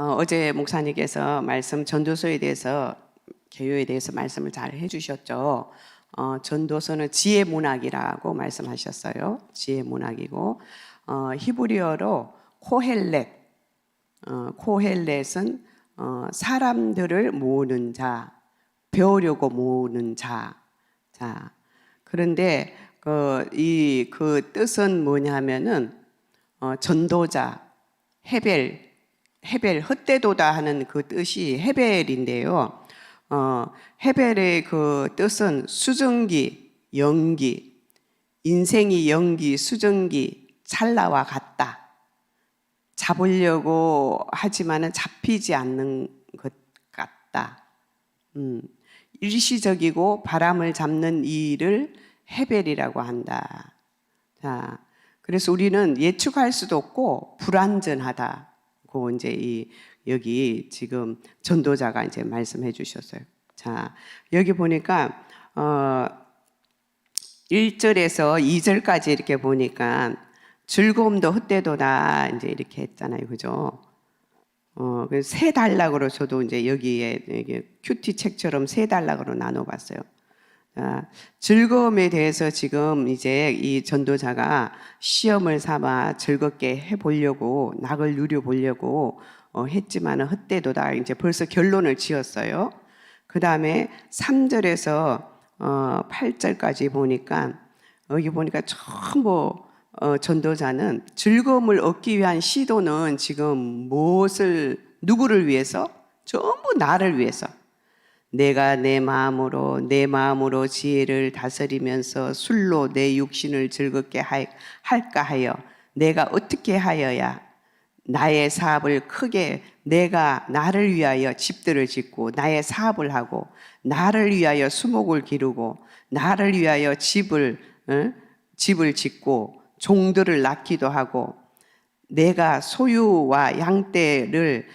어제 목사님께서 전도서에 대해서, 개요에 대해서 말씀을 잘 해주셨죠. 전도서는 지혜 문학이라고 말씀하셨어요. 지혜 문학이고, 히브리어로 코헬렛, 코헬렛은 사람들을 모으는 자, 배우려고 모으는 자. 자, 그런데 그 뜻은 뭐냐면은 전도자, 헤벨 헛되도다 하는 그 뜻이 헤벨인데요. 헤벨의 그 뜻은 수증기, 연기, 인생이 연기, 수증기, 찰나와 같다. 잡으려고 하지만은 잡히지 않는 것 같다. 일시적이고 바람을 잡는 일을 헤벨이라고 한다. 자, 그래서 우리는 예측할 수도 없고 불완전하다고 이제 여기 지금 전도자가 이제 말씀해 주셨어요. 자, 여기 보니까 1절에서 2절까지 이렇게 보니까 즐거움도 헛되도다 이제 이렇게 했잖아요. 그죠? 그래서 세 단락으로 저도 이제 여기에 큐티 책처럼 세 단락으로 나눠 봤어요. 즐거움에 대해서 지금 이제 이 전도자가 시험을 삼아 즐겁게 해보려고, 낙을 누려보려고 했지만은 헛되도다. 이제 벌써 결론을 지었어요. 그 다음에 3절에서 8절까지 보니까, 여기 보니까 전부 전도자는 즐거움을 얻기 위한 시도는 지금 누구를 위해서? 전부 나를 위해서. 내가 내 마음으로 지혜를 다스리면서 술로 내 육신을 즐겁게 할까 하여 내가 어떻게 하여야 나의 사업을 크게, 내가 나를 위하여 집들을 짓고 나의 사업을 하고 나를 위하여 수목을 기르고 나를 위하여 집을 짓고 종들을 낳기도 하고 내가 소유와 양떼를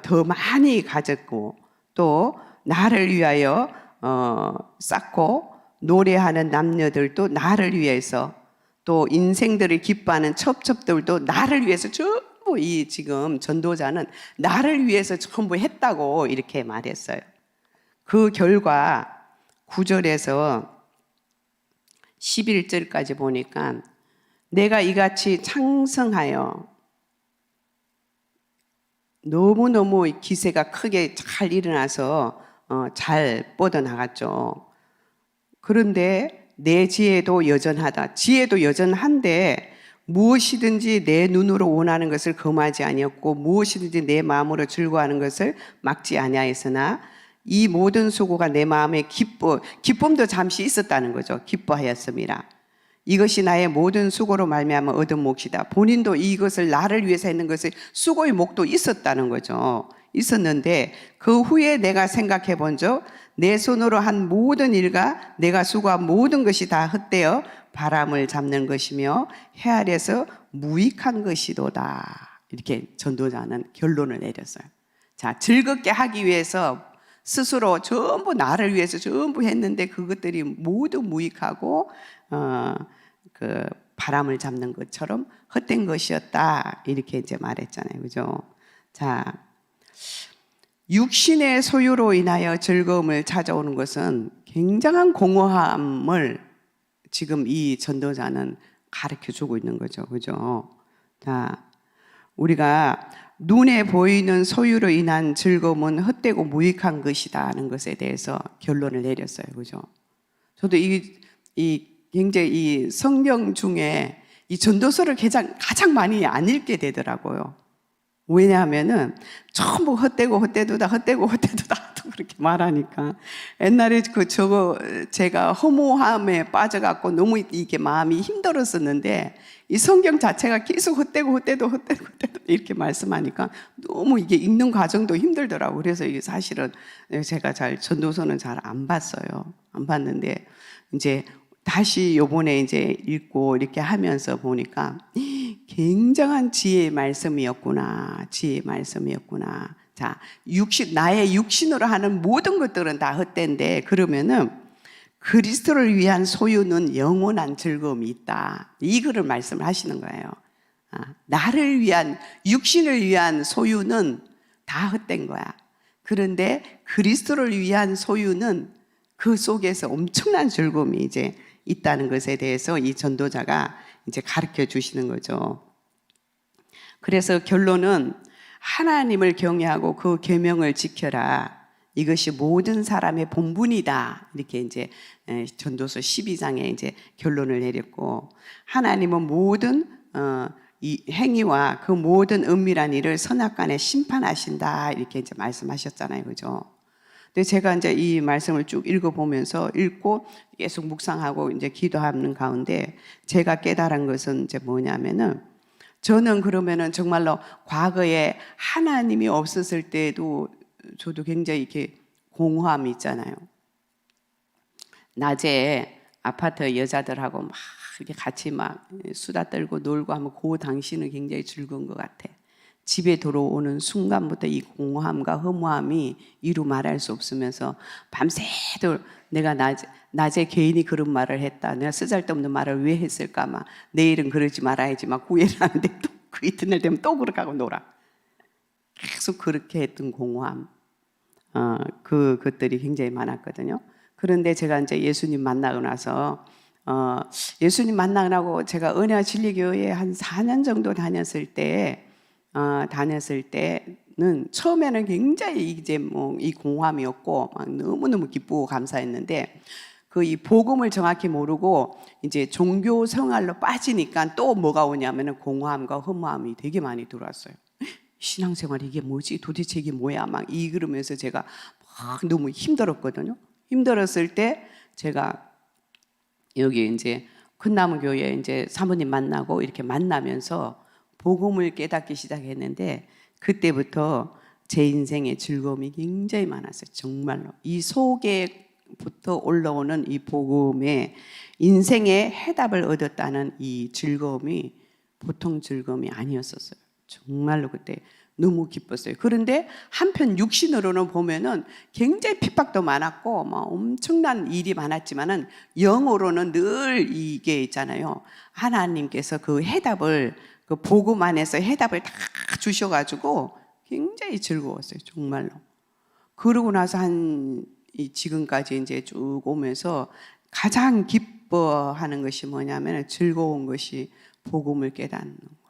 더 많이 가졌고 또 나를 위하여 쌓고 노래하는 남녀들도 나를 위해서, 또 인생들을 기뻐하는 첩첩들도 나를 위해서 전부, 이 지금 전도자는 나를 위해서 전부 했다고 이렇게 말했어요. 그 결과 9절에서 11절까지 보니까 내가 이같이 창성하여 너무너무 기세가 크게 잘 일어나서 잘 뻗어나갔죠. 그런데 내 지혜도 여전하다. 지혜도 여전한데 무엇이든지 내 눈으로 원하는 것을 금하지 아니었고 무엇이든지 내 마음으로 즐거워하는 것을 막지 아니하였으나 이 모든 수고가 내 마음에 기쁨도 잠시 있었다는 거죠. 기뻐하였습니다. 이것이 나의 모든 수고로 말미암아 얻은 몫이다. 본인도 이것을 나를 위해서 했는 것을 수고의 목도 있었다는 거죠. 있었는데 그 후에 내가 생각해 본 적 내 손으로 한 모든 일과 내가 수고한 모든 것이 다 헛되어 바람을 잡는 것이며 해 아래서 무익한 것이도다. 이렇게 전도자는 결론을 내렸어요. 자, 즐겁게 하기 위해서 스스로 전부 나를 위해서 전부 했는데 그것들이 모두 무익하고 그 바람을 잡는 것처럼 헛된 것이었다. 이렇게 이제 말했잖아요. 그죠? 자, 육신의 소유로 인하여 즐거움을 찾아오는 것은 굉장한 공허함을 지금 이 전도자는 가르쳐 주고 있는 거죠. 그죠? 자, 우리가 눈에 보이는 소유로 인한 즐거움은 헛되고 무익한 것이다 하는 것에 대해서 결론을 내렸어요. 그죠? 저도 굉장히 이 성경 중에 이 전도서를 가장 많이 안 읽게 되더라고요. 왜냐하면은 전부 헛되도다 또 그렇게 말하니까 옛날에 제가 허무함에 빠져갖고 너무 이게 마음이 힘들었었는데 이 성경 자체가 계속 헛되고 이렇게 말씀하니까 너무 이게 읽는 과정도 힘들더라고요. 그래서 이게 사실은 제가 전도서는 잘 안 봤어요. 안 봤는데 이제 다시 요번에 이제 읽고 이렇게 하면서 보니까 굉장한 지혜의 말씀이었구나. 자, 나의 육신으로 하는 모든 것들은 다 헛된데 그러면은 그리스도를 위한 소유는 영원한 즐거움이 있다. 이거를 말씀을 하시는 거예요. 나를 위한, 육신을 위한 소유는 다 헛된 거야. 그런데 그리스도를 위한 소유는 그 속에서 엄청난 즐거움이 이제 있다는 것에 대해서 이 전도자가 이제 가르쳐 주시는 거죠. 그래서 결론은 하나님을 경외하고 그 계명을 지켜라. 이것이 모든 사람의 본분이다. 이렇게 이제 전도서 12장에 이제 결론을 내렸고, 하나님은 모든 이 행위와 그 모든 은밀한 일을 선악간에 심판하신다. 이렇게 이제 말씀하셨잖아요. 그죠? 근데 제가 이제 이 말씀을 쭉 읽어보면서 읽고 계속 묵상하고 이제 기도하는 가운데 제가 깨달은 것은 이제 뭐냐면은, 저는 그러면은 정말로 과거에 하나님이 없었을 때도 저도 굉장히 이렇게 공허함이 있잖아요. 낮에 아파트 여자들하고 막 이렇게 같이 막 수다 떨고 놀고 하면 그 당시는 굉장히 즐거운 것 같아. 집에 들어오는 순간부터 이 공허함과 허무함이 이루 말할 수 없으면서 밤새도록 내가 낮에 개인이 그런 말을 했다. 내가 쓰잘데없는 말을 왜 했을까? 막 내일은 그러지 말아야지. 막 후회를 하는데 또 그 이튿날 되면 또 그렇게 하고 놀아. 계속 그렇게 했던 공허함. 그것들이 굉장히 많았거든요. 그런데 제가 이제 예수님 만나고 나서 예수님 만나고 나고 제가 은혜와 진리교회에 한 4년 정도 다녔을 때는 처음에는 굉장히 이제 뭐 이 공허함이었고 막 너무너무 기쁘고 감사했는데, 그 이 복음을 정확히 모르고 이제 종교 생활로 빠지니까 또 뭐가 오냐면은 공허함과 허무함이 되게 많이 들어왔어요. 신앙생활 이게 뭐지? 도대체 이게 뭐야? 막 그러면서 제가 막 너무 힘들었거든요. 힘들었을 때 제가 여기 이제 큰나무 교회 이제 사모님 만나고 이렇게 만나면서 복음을 깨닫기 시작했는데, 그때부터 제 인생의 즐거움이 굉장히 많았어요. 정말로 이 속에부터 올라오는 이 복음에 인생의 해답을 얻었다는 이 즐거움이 보통 즐거움이 아니었었어요. 정말로 그때 너무 기뻤어요. 그런데 한편 육신으로는 보면은 굉장히 핍박도 많았고 막 엄청난 일이 많았지만은 영으로는 늘 이게 있잖아요. 하나님께서 그 해답을, 그 복음 안에서 해답을 다 주셔가지고 굉장히 즐거웠어요. 정말로. 그러고 나서 지금까지 이제 쭉 오면서 가장 기뻐하는 것이 뭐냐면, 즐거운 것이 복음을 깨닫는 거.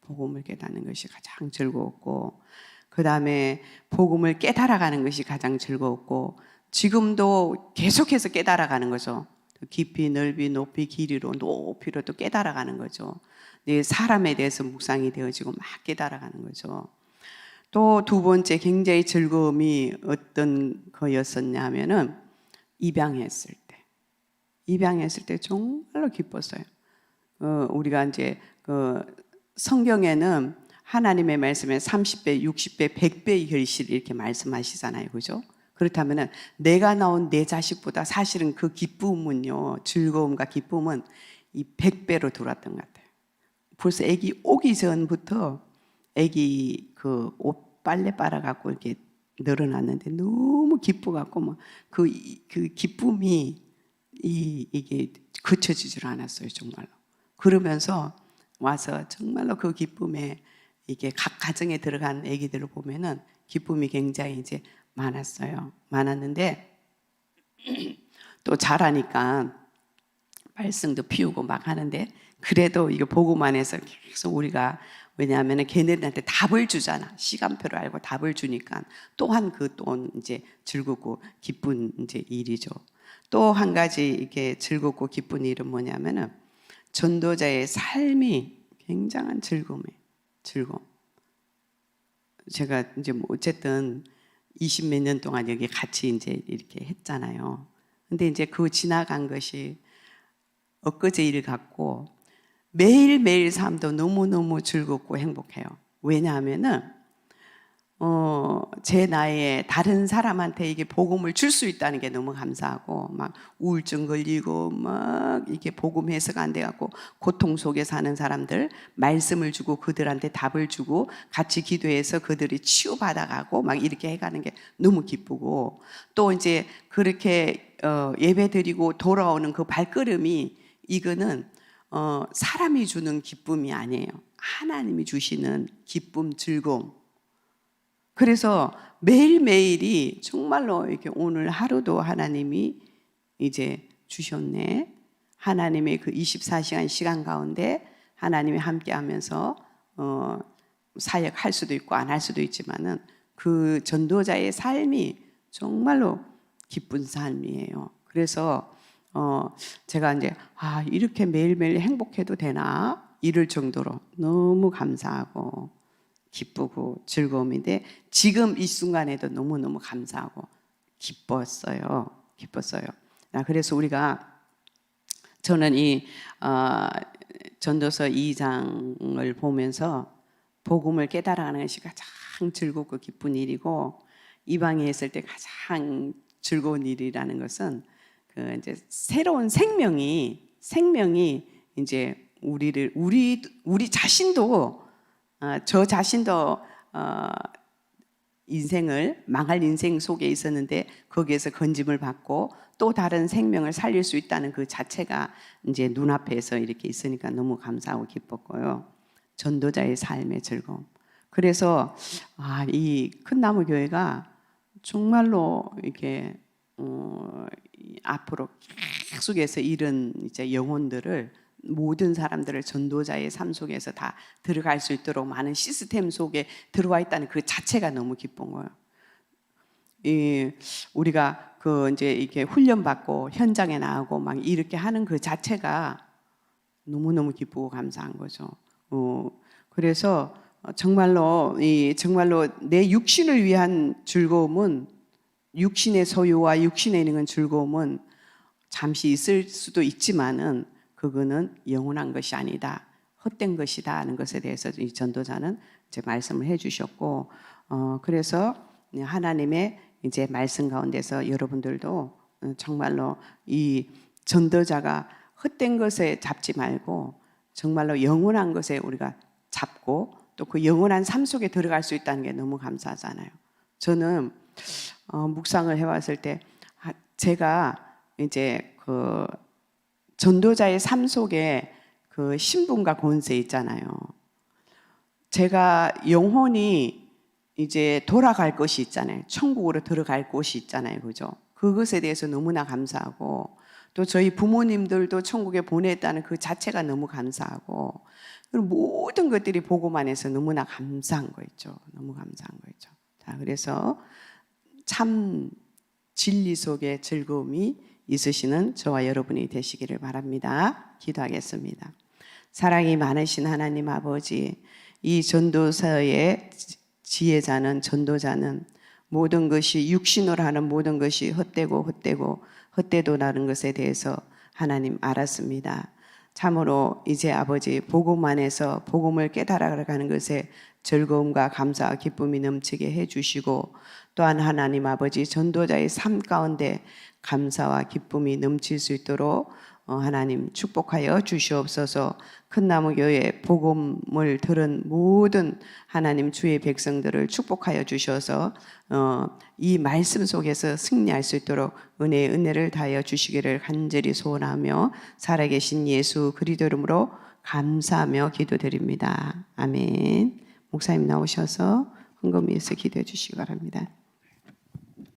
복음을 깨닫는 것이 가장 즐거웠고, 그 다음에 복음을 깨달아가는 것이 가장 즐거웠고, 지금도 계속해서 깨달아가는 거죠. 깊이 넓이 높이 길이로 높이로 또 깨달아가는 거죠. 내 사람에 대해서 묵상이 되어지고 막 깨달아가는 거죠. 또 두 번째 굉장히 즐거움이 어떤 거였었냐 하면은, 입양했을 때 정말로 기뻤어요. 우리가 이제 성경에는 하나님의 말씀에 30배, 60배, 100배의 결실 이렇게 말씀하시잖아요. 그죠? 그렇다면은 내가 낳은 내 자식보다 사실은 그 기쁨은요, 즐거움과 기쁨은 이 100배로 들어왔던 것 같아요. 벌써 아기 오기 전부터 아기 그 옷 빨래 빨아갖고 이렇게 늘어났는데 너무 기뻐갖고 뭐 그 기쁨이 이게 그쳐지질 않았어요. 정말로. 그러면서 와서 정말로 그 기쁨에, 이게 각 가정에 들어간 아기들을 보면은 기쁨이 굉장히 이제 많았는데 또 자라니까 말썽도 피우고 막 하는데, 그래도 이거 보고만 해서 계속 우리가, 왜냐하면 걔네들한테 답을 주잖아. 시간표를 알고 답을 주니까 또한 또 이제 즐겁고 기쁜 이제 일이죠. 또 한 가지 이게 즐겁고 기쁜 일은 뭐냐면은, 전도자의 삶이 굉장한 즐거움이에요. 즐거움. 제가 이제 뭐 어쨌든 20몇 년 동안 여기 같이 이제 이렇게 했잖아요. 근데 이제 그 지나간 것이 엊그제 일 같고, 매일매일 삶도 너무너무 즐겁고 행복해요. 왜냐하면은, 제 나이에 다른 사람한테 이게 복음을 줄 수 있다는 게 너무 감사하고, 막 우울증 걸리고 막 이게 복음 해석 안 돼갖고 고통 속에 사는 사람들 말씀을 주고 그들한테 답을 주고 같이 기도해서 그들이 치유받아가고 막 이렇게 해가는 게 너무 기쁘고, 또 이제 그렇게 예배 드리고 돌아오는 그 발걸음이, 이거는 사람이 주는 기쁨이 아니에요. 하나님이 주시는 기쁨, 즐거움. 그래서 매일매일이 정말로 이렇게 오늘 하루도 하나님이 이제 주셨네. 하나님의 그 24시간 시간 가운데 하나님이 함께 하면서 사역할 수도 있고 안 할 수도 있지만은 그 전도자의 삶이 정말로 기쁜 삶이에요. 그래서 제가 이제 이렇게 매일매일 행복해도 되나 이럴 정도로 너무 감사하고 기쁘고 즐거움인데 지금 이 순간에도 너무너무 감사하고 기뻤어요. 그래서 저는 이 전도서 2장을 보면서 복음을 깨달아가는 것이 가장 즐겁고 기쁜 일이고 이방에 있을 때 가장 즐거운 일이라는 것은 그 이제 새로운 생명이 이제 우리 자신도 저 자신도 망할 인생 속에 있었는데 거기에서 건짐을 받고 또 다른 생명을 살릴 수 있다는 그 자체가 이제 눈앞에서 이렇게 있으니까 너무 감사하고 기뻤고요. 전도자의 삶의 즐거움. 그래서 이 큰나무 교회가 정말로 이렇게 앞으로 계속해서 이런 이제 영혼들을 모든 사람들을 전도자의 삶 속에서 다 들어갈 수 있도록 많은 시스템 속에 들어와 있다는 그 자체가 너무 기쁜 거예요. 우리가 그 이제 이렇게 훈련 받고 현장에 나가고 막 이렇게 하는 그 자체가 너무너무 기쁘고 감사한 거죠. 그래서 정말로 내 육신을 위한 즐거움은 육신의 소유와 육신에 있는 즐거움은 잠시 있을 수도 있지만은 그거는 영원한 것이 아니다. 헛된 것이다 하는 것에 대해서 이 전도자는 이제 말씀을 해 주셨고 그래서 하나님의 이제 말씀 가운데서 여러분들도 정말로 이 전도자가 헛된 것에 잡지 말고 정말로 영원한 것에 우리가 잡고 또 그 영원한 삶 속에 들어갈 수 있다는 게 너무 감사하잖아요. 저는 묵상을 해왔을 때 제가 이제 그 전도자의 삶 속에 그 신분과 권세 있잖아요. 제가 영혼이 이제 돌아갈 것이 있잖아요. 천국으로 들어갈 곳이 있잖아요. 그죠? 그것에 대해서 너무나 감사하고 또 저희 부모님들도 천국에 보냈다는 그 자체가 너무 감사하고 그리고 모든 것들이 보고만 해서 너무나 감사한 거 있죠. 너무 감사한 거 있죠. 자, 그래서 참 진리 속에 즐거움이 있으시는 저와 여러분이 되시기를 바랍니다. 기도하겠습니다. 사랑이 많으신 하나님 아버지, 이 전도서의 지혜자는 전도자는 모든 것이 육신으로 하는 모든 것이 헛되도라는 것에 대해서 하나님 알았습니다. 참으로 이제 아버지 복음 안에서 복음을 깨달아가는 것에 즐거움과 감사와 기쁨이 넘치게 해주시고 또한 하나님 아버지 전도자의 삶 가운데 감사와 기쁨이 넘칠 수 있도록 하나님 축복하여 주시옵소서. 큰나무교회 복음을 들은 모든 하나님 주의 백성들을 축복하여 주셔서 이 말씀 속에서 승리할 수 있도록 은혜를 다하여 주시기를 간절히 소원하며 살아계신 예수 그리스도 이름으로 감사하며 기도드립니다. 아멘. 목사님 나오셔서 헌금 위해서 기도해 주시기 바랍니다.